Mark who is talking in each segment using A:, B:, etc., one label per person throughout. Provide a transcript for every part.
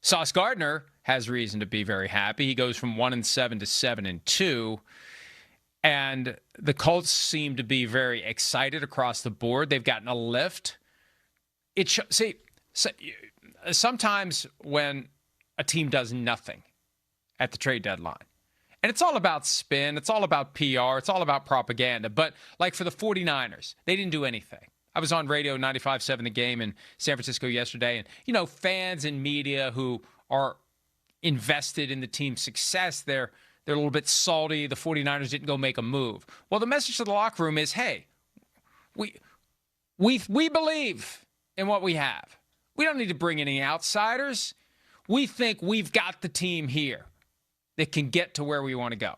A: Sauce Gardner has reason to be very happy. He goes from 1-7 to 7-2. And the Colts seem to be very excited across the board. They've gotten a lift. Sometimes when a team does nothing at the trade deadline, and it's all about spin, it's all about PR, it's all about propaganda. But like for the 49ers, they didn't do anything. I was on radio 95.7 The Game in San Francisco yesterday, and, fans and media who are invested in the team's success, they're a little bit salty. The 49ers didn't go make a move. Well, the message to the locker room is, hey, we believe in what we have. We don't need to bring any outsiders. We think we've got the team here that can get to where we want to go.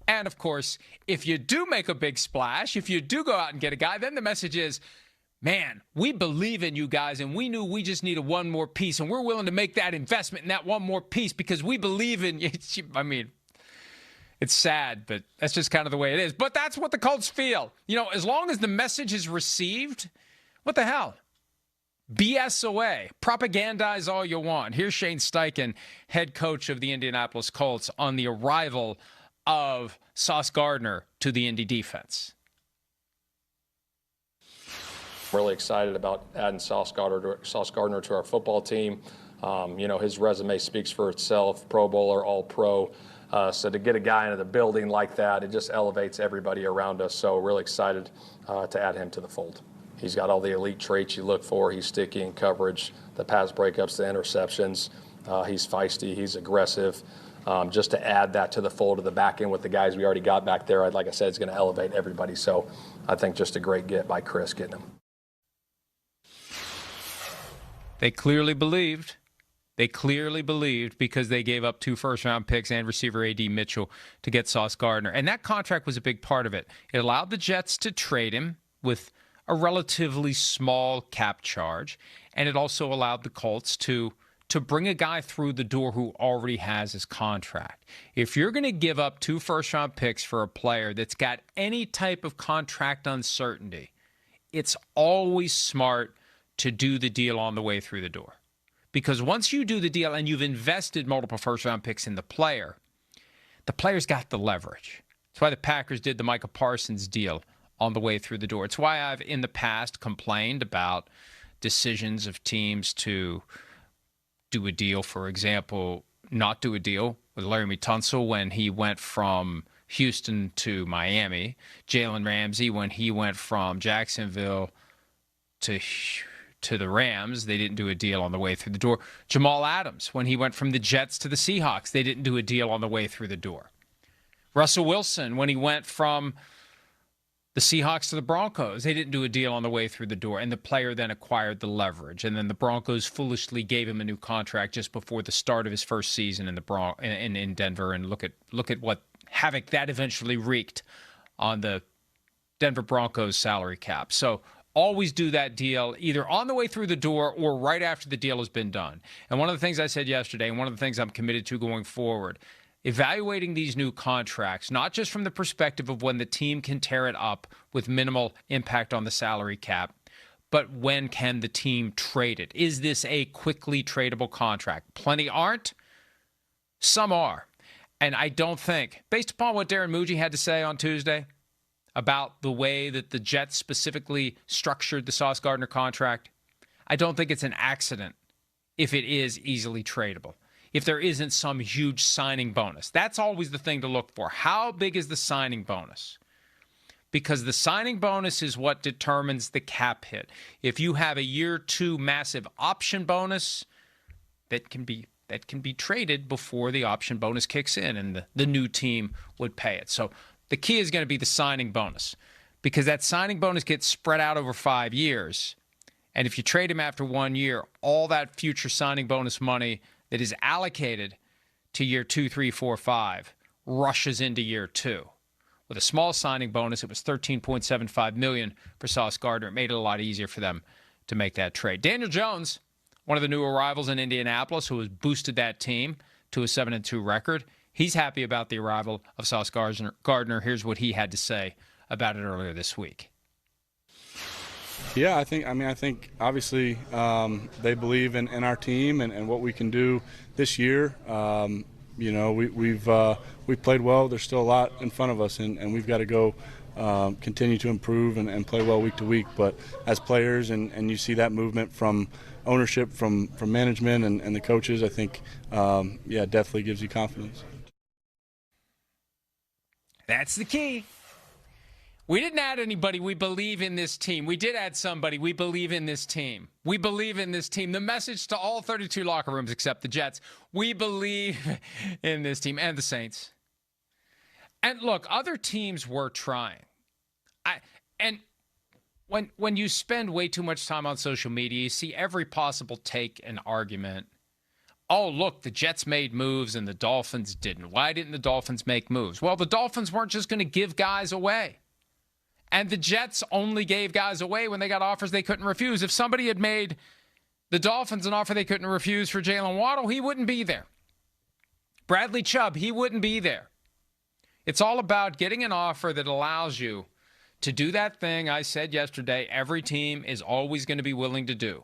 A: And, of course, if you do make a big splash, if you do go out and get a guy, then the message is, man, we believe in you guys, and we knew we just needed one more piece, and we're willing to make that investment in that one more piece because we believe in you. I mean, it's sad, but that's just kind of the way it is. But that's what the Colts feel. As long as the message is received, what the hell? BS away. Propagandize all you want. Here's Shane Steichen, head coach of the Indianapolis Colts, on the arrival of Sauce Gardner to the Indy defense.
B: Really excited about adding Sauce Gardner to our football team. His resume speaks for itself, Pro Bowler, All-Pro. So to get a guy into the building like that, it just elevates everybody around us. So really excited to add him to the fold. He's got all the elite traits you look for. He's sticky in coverage, the pass breakups, the interceptions. He's feisty. He's aggressive. Just to add that to the fold of the back end with the guys we already got back there, like I said, it's going to elevate everybody. So I think just a great get by Chris getting him.
A: They clearly believed. They clearly believed because they gave up 2 first-round picks and receiver A.D. Mitchell to get Sauce Gardner. And that contract was a big part of it. It allowed the Jets to trade him with a relatively small cap charge, and it also allowed the Colts to bring a guy through the door who already has his contract. If you're going to give up 2 first-round picks for a player that's got any type of contract uncertainty, it's always smart to do the deal on the way through the door. Because once you do the deal and you've invested multiple first-round picks in the player's got the leverage. That's why the Packers did the Micah Parsons deal on the way through the door. It's why I've in the past complained about decisions of teams to do a deal, for example, not do a deal with Laramie Tunsil when he went from Houston to Miami, Jalen Ramsey when he went from Jacksonville to the Rams, they didn't do a deal on the way through the door. Jamal Adams, when he went from the Jets to the Seahawks, they didn't do a deal on the way through the door. Russell Wilson, when he went from the Seahawks to the Broncos, they didn't do a deal on the way through the door, and the player then acquired the leverage. And then the Broncos foolishly gave him a new contract just before the start of his first season in Denver. And look at what havoc that eventually wreaked on the Denver Broncos salary cap. So always do that deal either on the way through the door or right after the deal has been done. And one of the things I said yesterday, and one of the things I'm committed to going forward, evaluating these new contracts, not just from the perspective of when the team can tear it up with minimal impact on the salary cap, but when can the team trade it? Is this a quickly tradable contract? Plenty aren't. Some are. And I don't think, based upon what Darren Muji had to say on Tuesday about the way that the Jets specifically structured the Sauce Gardner contract, I don't think it's an accident if it is easily tradable. If there isn't some huge signing bonus. That's always the thing to look for. How big is the signing bonus? Because the signing bonus is what determines the cap hit. If you have a year 2 massive option bonus, that can be traded before the option bonus kicks in and the new team would pay it. So the key is going to be the signing bonus because that signing bonus gets spread out over 5 years. And if you trade him after 1 year, all that future signing bonus money that is allocated to year 2, 3, 4, 5 rushes into year 2. With a small signing bonus, it was $13.75 million for Sauce Gardner. It made it a lot easier for them to make that trade. Daniel Jones, one of the new arrivals in Indianapolis, who has boosted that team to a 7-2 record, he's happy about the arrival of Sauce Gardner. Here's what he had to say about it earlier this week.
C: Yeah, I think obviously they believe in our team and what we can do this year. We've played well. There's still a lot in front of us, and we've got to go continue to improve and play well week to week. But as players, and you see that movement from ownership, from management and the coaches, I think, definitely gives you confidence.
A: That's the key. We didn't add anybody. We believe in this team. We did add somebody. We believe in this team. We believe in this team. The message to all 32 locker rooms except the Jets, we believe in this team and the Saints. And look, other teams were trying. When you spend way too much time on social media, you see every possible take and argument. Oh, look, the Jets made moves and the Dolphins didn't. Why didn't the Dolphins make moves? Well, the Dolphins weren't just going to give guys away. And the Jets only gave guys away when they got offers they couldn't refuse. If somebody had made the Dolphins an offer they couldn't refuse for Jalen Waddle, he wouldn't be there. Bradley Chubb, he wouldn't be there. It's all about getting an offer that allows you to do that thing I said yesterday every team is always going to be willing to do.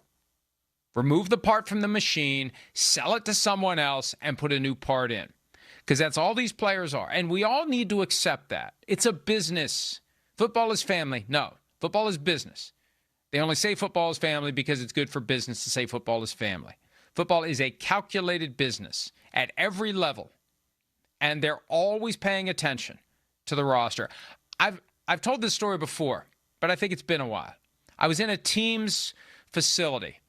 A: Remove the part from the machine, sell it to someone else, and put a new part in. Because that's all these players are. And we all need to accept that. It's a business. Football is family. No, football is business. They only say football is family because it's good for business to say football is family. Football is a calculated business at every level, and they're always paying attention to the roster. I've told this story before, but I think it's been a while. I was in a team's facility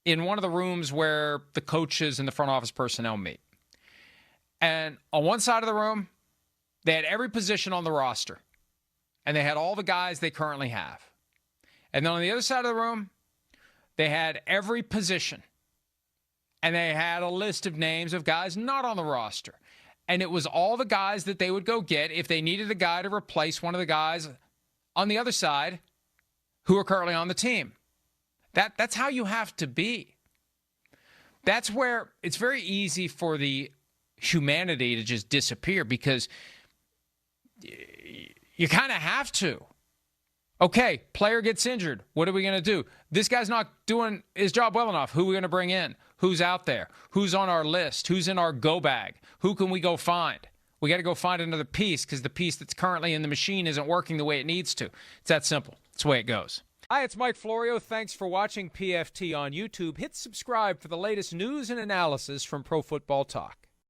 A: in one of the rooms where the coaches and the front office personnel meet. And on one side of the room, they had every position on the roster. And they had all the guys they currently have. And then on the other side of the room, they had every position. And they had a list of names of guys not on the roster. And it was all the guys that they would go get if they needed a guy to replace one of the guys on the other side who are currently on the team. That's how you have to be. That's where it's very easy for the humanity to just disappear because you kind of have to. Okay, player gets injured. What are we going to do? This guy's not doing his job well enough. Who are we going to bring in? Who's out there? Who's on our list? Who's in our go bag? Who can we go find? We got to go find another piece because the piece that's currently in the machine isn't working the way it needs to. It's that simple. It's the way it goes. Hi, it's Mike Florio. Thanks for watching PFT on YouTube. Hit subscribe for the latest news and analysis from Pro Football Talk.